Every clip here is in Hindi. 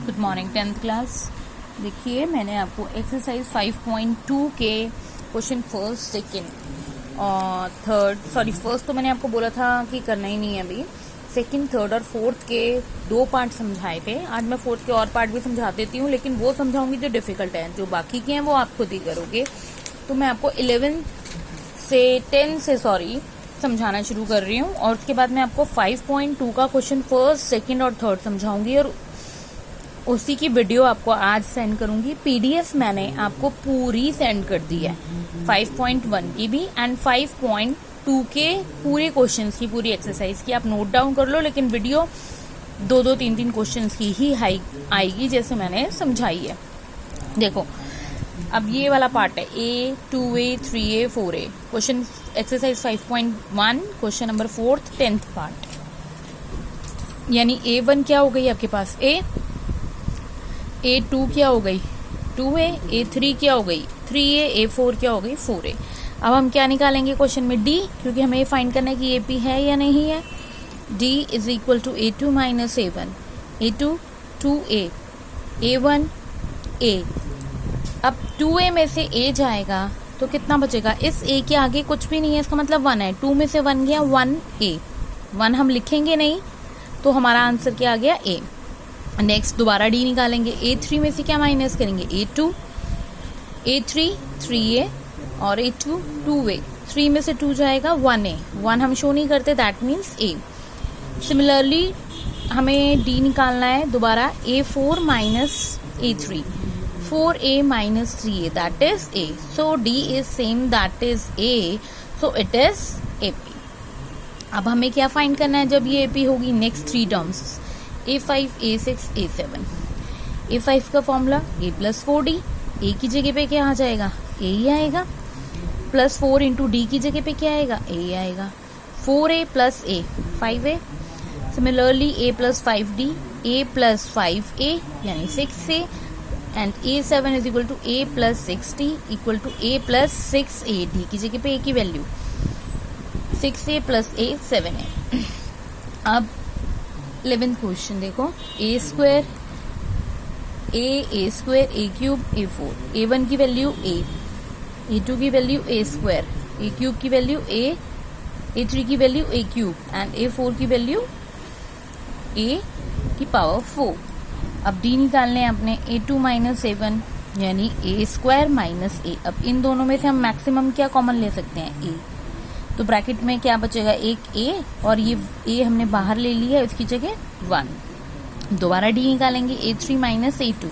Good morning 10th class. देखिए मैंने आपको एक्सरसाइज 5.2 के क्वेश्चन फर्स्ट सेकंड और फर्स्ट तो मैंने आपको बोला था कि करना ही नहीं है अभी। सेकंड, थर्ड और फोर्थ के 2 पार्ट समझाए थे। आज मैं फोर्थ के और पार्ट भी समझा देती हूँ, लेकिन वो समझाऊंगी जो डिफिकल्ट है। जो बाकी के हैं वो आप खुद ही करोगे। तो मैं आपको 10 से समझाना शुरू कर रही हूँ और उसके बाद मैं आपको 5.2 का क्वेश्चन फर्स्ट, सेकंड और थर्ड समझाऊंगी और उसी की वीडियो आपको आज सेंड करूंगी। पीडीएफ मैंने आपको पूरी सेंड कर दी है 5.1 की भी एंड 5.2 के पूरे क्वेश्चंस की, पूरी एक्सरसाइज की। आप नोट डाउन कर लो, लेकिन वीडियो 2-2, 3-3 क्वेश्चंस की ही आएगी जैसे मैंने समझाई है। देखो अब ये वाला पार्ट है A, 2A, 3A, 4A question exercise 5.1 question number 4th 10th part. यानी A1 क्या हो गई आपके पास A2 क्या हो गई 2A, A3 क्या हो गई 3A, A4 क्या हो गई 4A। अब हम क्या निकालेंगे क्वेश्चन में D, क्योंकि हमें ये फाइंड करना है कि AP है या नहीं है। D is equal to A2 minus A1, A2 2A, A1 A। अब 2A में से A जाएगा तो कितना बचेगा? इस A के आगे कुछ भी नहीं है, इसका मतलब 1 है। 2 में से 1 गया 1A, 1 हम लिखेंगे नहीं तो हमारा आंसर क्या आ गया A। नेक्स्ट दोबारा D निकालेंगे। A3 में से क्या माइनस करेंगे A2, A3 3A और A2 2A। 3 में से 2 जाएगा 1A, 1 हम शो नहीं करते, दैट मीन्स A। सिमिलरली हमें D निकालना है दोबारा A4 minus A3, 4A minus 3A, that is A. So D is same, that is A. So it is AP. अब हमें क्या फाइंड करना है जब ये AP होगी? Next 3 terms A5, A6, A7। A5 का formula A plus 4D। A की जगह पे क्या आ जाएगा? A ही आएगा। प्लस 4 इंटू D की जगह पे क्या आएगा? A ही आएगा। 4A plus A 5A। Similarly A plus 5D, A plus 5A यानी 6A and A7 is equal to A plus 6D equal to A plus 6A। D की जगह पे A की value 6A plus A 7A। अब 11th क्वेश्चन देखो, A square A cube A4। A1 की वैल्यू A, A2 की value A square, A cube की वैल्यू A, A3 की value A cube and A4 की वैल्यू A की पावर 4। अब D निकालने हैं अपने A2 माइनस A1 यानी A स्क्वायर माइनस A। अब इन दोनों में से हम मैक्सिमम क्या कॉमन ले सकते हैं? A। तो ब्रैकेट में क्या बचेगा? एक A और ये A हमने बाहर ले लिया, इसकी जगह 1। दोबारा D निकालेंगे A3 minus A2,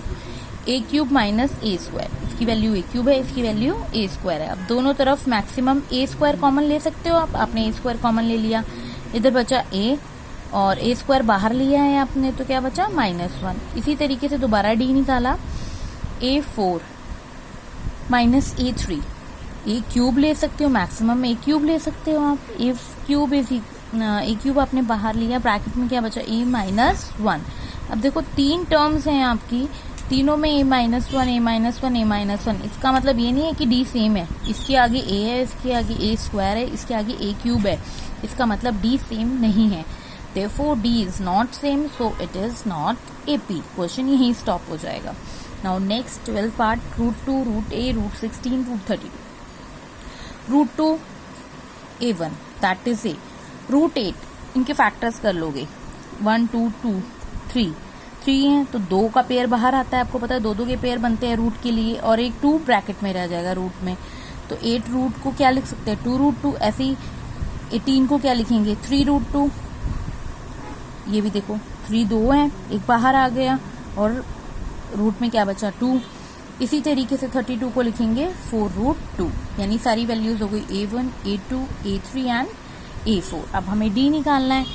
A cube minus A square. इसकी वैल्यू A क्यूब है, इसकी वैल्यू A स्क्वायर है। अब दोनों तरफ मैक्सिमम A स्क्वायर कॉमन ले सकते हो आप। आपने A स्क्वायर कॉमन ले लिया, इधर बचा A और A स्क्वायर बाहर लिया है आपने, तो क्या बचा? -1। इसी तरीके से दोबारा D निकाला A4 minus A3। A cube ले सकते हो, मैक्सिमम A क्यूब ले सकते हो आप। A क्यूब आपने बाहर लिया, ब्रैकेट में क्या बचा? A minus 1। अब देखो 3 टर्म्स हैं आपकी, तीनों में A minus 1, A minus 1, A minus 1। इसका मतलब ये नहीं है कि D सेम है। इसके आगे A है, इसके आगे A स्क्वायर है, इसके आगे A क्यूब है। इसका मतलब D सेम नहीं है। Therefore D is not same, so it is not AP। Question यहीं स्टॉप हो जाएगा। Now next 12 part, √2, √A, √16, √32। √2 A1 that is A, √8 इनके फैक्टर्स कर लोगे 1 2 2 3 हैं तो 2 का पेयर बाहर आता है। आपको पता है 2 के पेयर बनते हैं रूट के लिए, और एक 2 ब्रैकेट में रह जाएगा रूट में। तो 8 रूट को क्या लिख सकते हैं? 2 √2। ऐसे ही 18 को क्या लिखेंगे? 3 √2। ये भी देखो 3 2 है, एक बाहर आ गया और रूट में क्या बचा? 2। इसी तरीके से 32 को लिखेंगे 4 √2। यानी सारी वैल्यूज हो गई A1, A2, A3 and A4। अब हमें D निकालना है।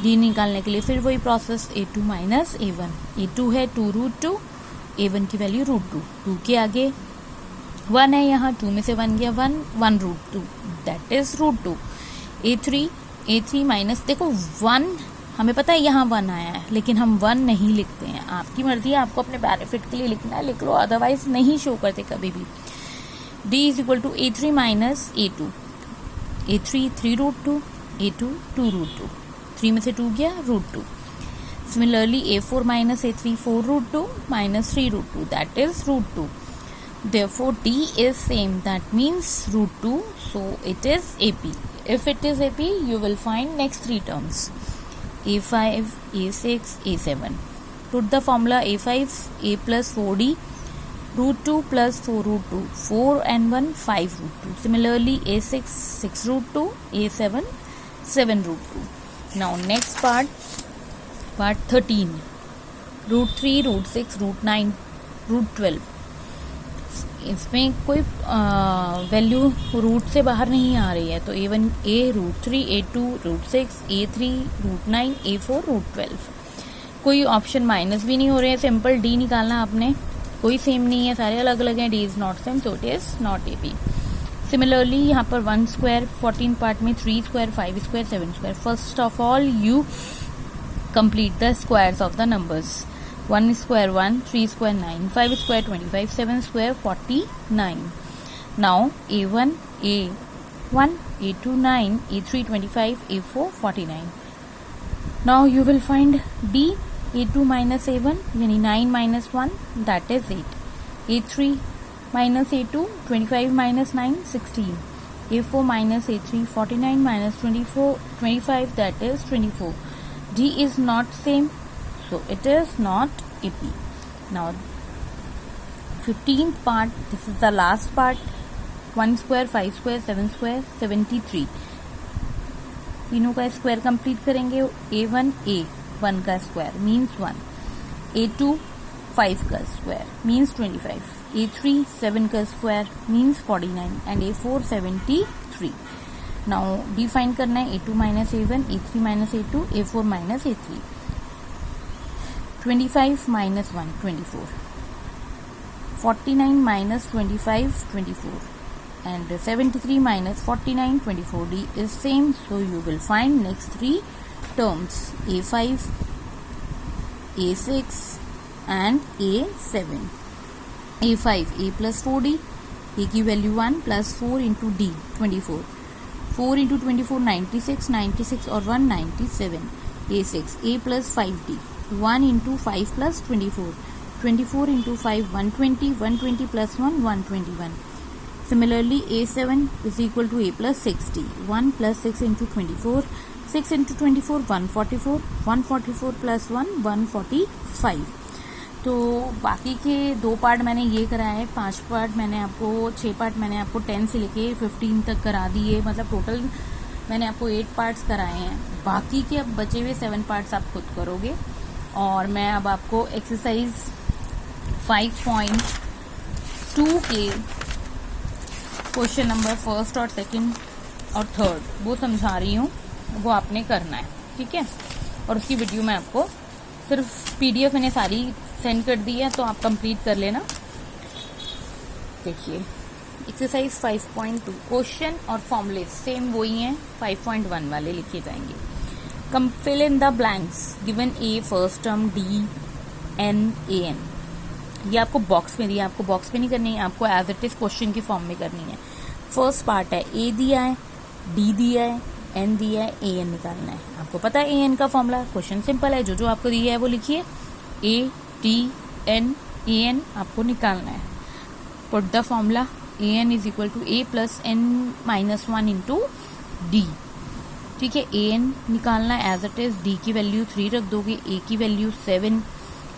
D निकालने के लिए फिर वही process, A2 minus A1। A2 है 2 √2, A1 की वैल्यू √2। 2 के आगे 1 है, यहाँ 2 में से 1 गया 1, 1 √2 दैट इज √2। A3 माइनस, देखो 1 हमें पता है यहाँ 1 आया है, लेकिन हम 1 नहीं लिखते हैं। आपकी मर्जी है, आपको अपने बेनिफिट के लिए लिखना है लिख लो, अदरवाइज नहीं शो करते कभी भी। D is equal to A3 minus A2। A3 3 √2, A2 2 √2। 3 में से 2 गया √2। Similarly, a4 minus a3, 4 root 2 minus 3 root 2, that is root 2. Therefore, d is same, that means root 2, so it is AP. If it is AP, you will find next three terms, a5, a6, a7. Put the formula: a5, a plus 4d, root 2 plus 4 root 2, 4 and 1, 5 root 2. Similarly, a6, 6 root 2, a7, 7 root 2. Now next part 13, root 3, root 6, root 9, root 12. इसमें कोई वैल्यू रूट से बाहर नहीं आ रही है, तो a1 a root 3, a2 root 6, a3 root 9, a4 root 12. कोई ऑप्शन माइनस भी नहीं हो रहे हैं, सिंपल d निकालना आपने, कोई सेम नहीं है, सारे अलग अलग हैं, d is not same, so it is not AP. Similarly यहाँ पर 1 स्क्वायर 14 पार्ट में, 3 square 5 square 7 square. First of all you complete the squares of the numbers. 1 square 1, 3 square 9, 5 square 25, 7 square 49. Now a1 a1, a2 9, a3 25, a4 49. Now you will find d, a2 minus a1 यानी 9 minus 1, that is 8. a3 minus a2, 25 minus 9, 16. a4 minus a3, 49 minus 25, that is 24. d is not same, so it is not AP. Now 15th part, this is the last part. 1 square 5 square 7 square 73. तीनों का स्क्वायर कंप्लीट करेंगे. a1 a 1 का स्क्वायर मीन्स 1, a2 5 का स्क्वायर मीन्स 25, a3 7 का square means 49 and a4 73. Now define करना है a2 minus a1, a3 minus a2, a4 minus a3. 25 minus 1 24, 49 minus 25 24, and 73 minus 49 24. d is same, so you will find next three terms, a5, a6 and a7. a5 a plus 4d, a की value 1 plus 4 into d 24, 4 into 24 96, 96 और 1 97. a6 a plus 5d, 1 into 5 plus 24, 24 into 5 120, 120 plus 1 121. Similarly, a7 is equal to a plus 6d, 1 plus 6 into 24, 6 into 24 144, 144 plus 1 145. तो बाकी के 2 पार्ट मैंने ये कराए हैं, 5 पार्ट मैंने आपको 6 पार्ट मैंने आपको 10 से लेके 15 तक करा दिए, मतलब टोटल मैंने आपको 8 पार्ट्स कराए हैं. बाकी के अब बचे हुए 7 पार्ट्स आप खुद करोगे. और मैं अब आपको एक्सरसाइज 5.2 के क्वेश्चन नंबर फर्स्ट और सेकंड और थर्ड वो समझा रही हूँ, वो आपने करना है, ठीक है. और उसकी वीडियो मैं आपको सिर्फ PDF मैंने सारी सेंड कर दी है, तो आप कंप्लीट कर लेना. देखिए एक्सरसाइज 5.2 क्वेश्चन और फॉर्मूले सेम वही हैं, 5.1 वाले लिखे जाएंगे. Come fill in the blanks given a first term D N A N. ये आपको बॉक्स में दिया, आपको बॉक्स में नहीं करनी है, आपको एज इट इज क्वेश्चन की फॉर्म में करनी है. फर्स्ट पार्ट है ए दिया है, डी दिया है, एन दिया है, ए एन निकालना है. आपको पता है ए एन का फॉर्मूला, क्वेश्चन सिंपल है, जो जो आपको दिया है वो लिखिए. A T N A N आपको निकालना है. Put the formula A N is equal to A plus N minus 1 into D. ठीक है, ए एन निकालना है एज इट इज. डी की वैल्यू 3 रख दोगे, ए की वैल्यू 7,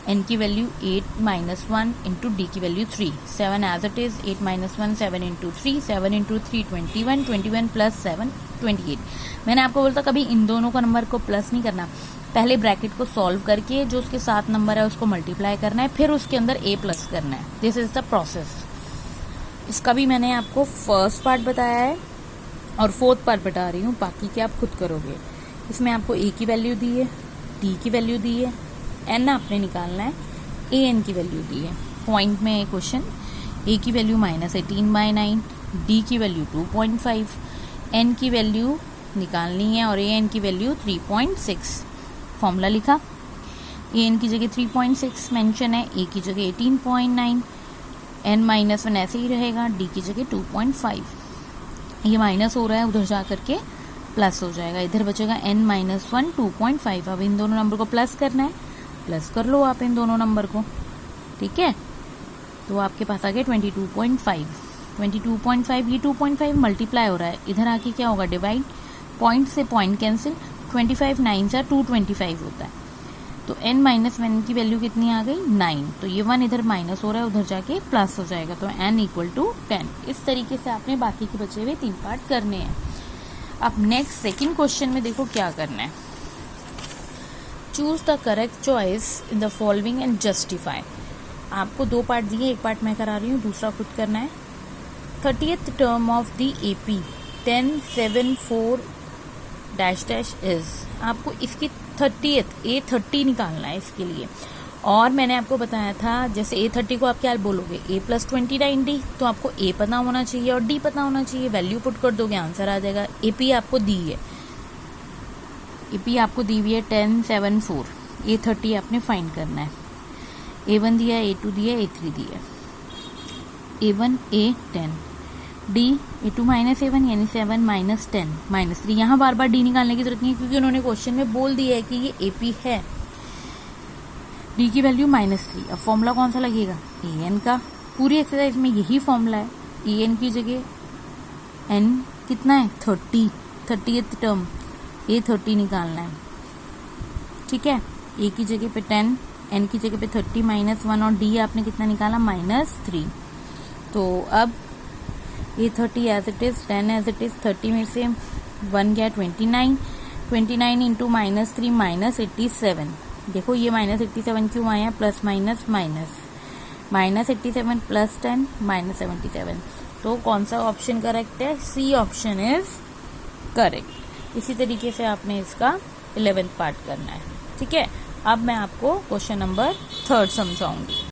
एन की वैल्यू 8 माइनस 1 इंटू डी की value 3. 7 as it is, 8 minus 1 7 into 3, 7 into 3 21, 21 plus 7 28. मैंने आपको बोलता कभी इन दोनों का नंबर को प्लस नहीं करना, पहले ब्रैकेट को सॉल्व करके जो उसके साथ नंबर है उसको मल्टीप्लाई करना है, फिर उसके अंदर ए प्लस करना है. This is the process. इसका भी मैंने आपको फर्स्ट पार्ट बताया है और फोर्थ पार्ट बता रही हूँ, बाकी के आप खुद करोगे. इसमें आपको ए की वैल्यू दी है, डी की वैल्यू दी है, एन आपने निकालना है, ए एन की वैल्यू दी है. पॉइंट में क्वेश्चन, ए की वैल्यू -18/9, डी की वैल्यू 2.5, एन की वैल्यू निकालनी है और ए एन की वैल्यू 3.6. फॉर्मूला लिखा, ए एन की जगह 3.6 मेंशन है, ए की जगह 18.9, एन -1 ऐसे ही रहेगा, डी की जगह 2.5. ये माइनस हो रहा है, उधर जा करके प्लस हो जाएगा, इधर बचेगा n -1 2.5. अब इन दोनों नंबर को प्लस करना है, प्लस कर लो आप इन दोनों नंबर को, ठीक है। तो आपके पास आ गया 22.5। 22.5, ये 2.5 मल्टीप्लाई हो रहा है, इधर आके क्या होगा डिवाइड, पॉइंट से पॉइंट कैंसिल, 25 9 सा 225 होता है। तो n माइनस 1 की वैल्यू कितनी आ गई 9, तो ये 1 इधर माइनस हो रहा है, उधर जाके प्लस हो जाएगा, तो n इक्वल टू 10। इस तरीके से आपने बाकी के बचे हुए 3 पार्ट करने हैं। अब नेक्स्ट सेकंड क्वेश्चन में देखो क्या करना है। Choose the correct choice in the following and justify. आपको 2 पार्ट दिए, एक पार्ट मैं करा रही हूँ, दूसरा खुद करना है। 30th term of the AP 1074 dash dash is, आपको इसकी 30th A30 निकालना है इसके लिए। और मैंने आपको बताया था जैसे A30 को आप क्या बोलोगे, A + 29D, तो आपको A पता होना चाहिए और D पता होना चाहिए, वैल्यू पुट कर दोगे आंसर आ जाएगा। AP आपको दी है, AP आपको दी हुई है 1074, A30 आपने फाइंड करना है। A1 दिया है, A2 दिया है, A3 दिया है। A1 A10, D A2 minus A1 यानी 7 माइनस 10 माइनस 3। यहाँ बार बार D निकालने की जरूरत नहीं है क्योंकि उन्होंने क्वेश्चन में बोल दिया है कि ये AP है। D की वैल्यू -3। अब फॉर्मूला कौन सा लगेगा, AN का। पूरी एक्सरसाइज में यही फॉर्मूला है। AN की जगह N कितना है 30, 30th टर्म A30 निकालना है, ठीक है। A की जगह पे 10, N की जगह पे 30 माइनस 1 और D आपने कितना निकाला -3। तो अब A30 as it is, 10 as it is, 30 में से 1 गया 29, 29 इंटू -3 -87। देखो ये -87 क्यों आया, प्लस माइनस माइनस, -87 प्लस 10 -77। तो कौन सा ऑप्शन करेक्ट है, C ऑप्शन इज करेक्ट। इसी तरीके से आपने इसका 11th पार्ट करना है, ठीक है। अब मैं आपको क्वेश्चन नंबर 3 समझाऊंगी।